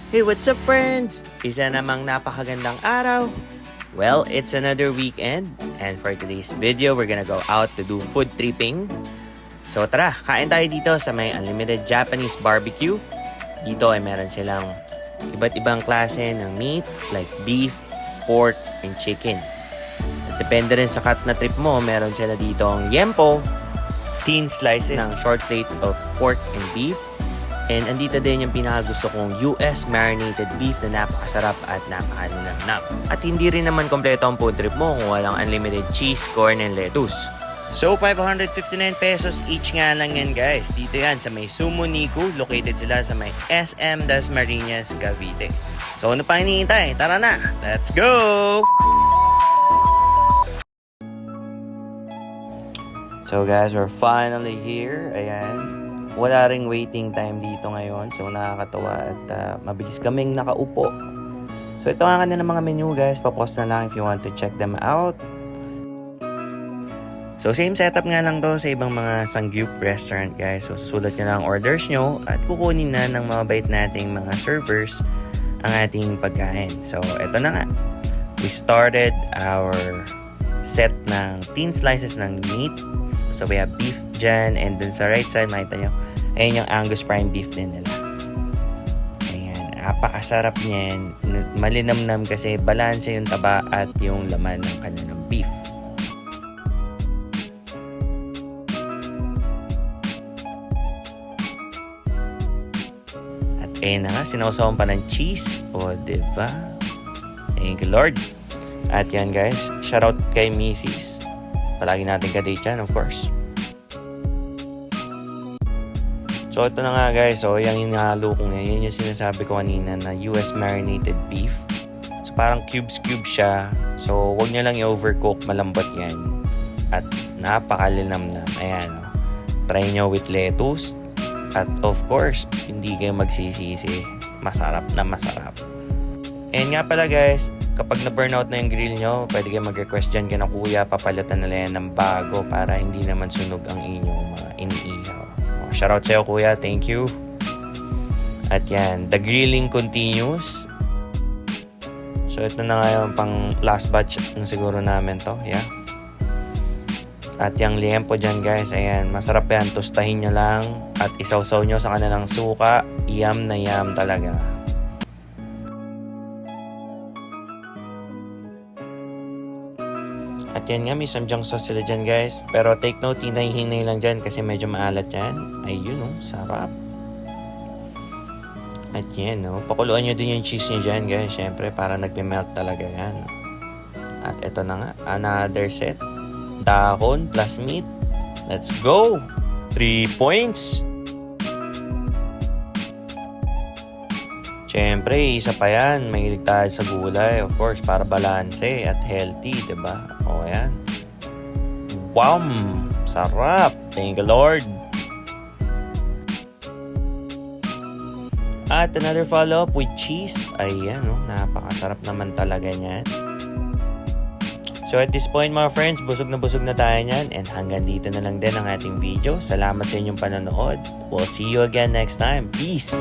Hey, what's up friends? Isa namang napakagandang araw. Well, it's another weekend and for today's video, we're gonna go out to do food tripping. So tara, kain tayo dito sa may Unlimited Japanese Barbecue. Dito ay meron silang iba't ibang klase ng meat like beef, pork, and chicken. At depende rin sa cut na trip mo, meron sila dito ang yempo, thin slices ng short plate of pork and beef. And andito din yung pinakagusto kong US marinated beef na napakasarap at napakalinamnam. At hindi rin naman kompleto ang food trip mo kung walang unlimited cheese, corn, and lettuce. So, 559 pesos each nga lang yan guys. Dito yan sa may Sumo Niku. Located sila sa may SM Dasmariñas, Cavite. So, ano pa hinihintay? Tara na! Let's go! So guys, we're finally here. Ayan. Wala ring waiting time dito ngayon. So nakakatawa at mabilis kaming nakaupo. So ito nga ng mga menu guys. Papost na lang if you want to check them out. So same setup nga lang to sa ibang mga Sangyup restaurant guys. So susulat nyo lang orders nyo at kukunin na ng mga bait nating mga servers ang ating pagkain. So ito na nga. We started our set ng thin slices ng meat. So we have beef dyan, and then sa right side makita nyo, ayan yung Angus prime beef din nila. Ayan, napakasarap niyan. Malinamnam kasi balanse yung taba at yung laman ng kanilang beef. At ayan na nga, sinawsawan pa ng cheese. O, diba? Thank you Lord. At yan guys, shoutout kay Mrs. Palagi natin ka-date yan, of course. So ito na nga guys, so yan yung halo ko ngayon. Yan yung sinasabi ko kanina na US marinated beef. So parang cubes siya. So wag nyo lang i-overcook, malambot yan. At napakalinamnam. Ayan o. Try nyo with lettuce. At of course, hindi kayo magsisisi. Masarap na masarap. And nga pala guys, kapag na-burnout na yung grill nyo, pwede kayo mag-request dyan kina kuya, papalitan nila yan ng bago para hindi naman sunog ang inyong mga iniihaw. Shoutout sa'yo kuya, thank you. At yan, the grilling continues. So ito na nga yung pang last batch na siguro namin to, yeah. At yung liempo dyan guys, ayan, masarap yan, tostahin nyo lang at isawsaw nyo sa kanilang suka, yum na yum talaga. At yan nga, may samjang sauce sila dyan guys. Pero take note, hinay-hinay lang dyan kasi medyo maalat yan. Ayun o, sarap. At yan o, pakuluan nyo din yung cheese nyo dyan guys. Siyempre, para nagme-melt talaga yan. At ito na nga, another set. Dahon plus meat. Let's go! 3 points! Siyempre, isa pa yan. Mahilig tayo sa gulay. Of course, para balanse at healthy, diba? O, yan. Wow! Sarap! Thank you, Lord! At another follow-up with cheese. Ayan, oh, napakasarap naman talaga niyan. So at this point, mga friends, busog na tayo niyan. And hanggang dito na lang din ang ating video. Salamat sa inyong panonood. We'll see you again next time. Peace!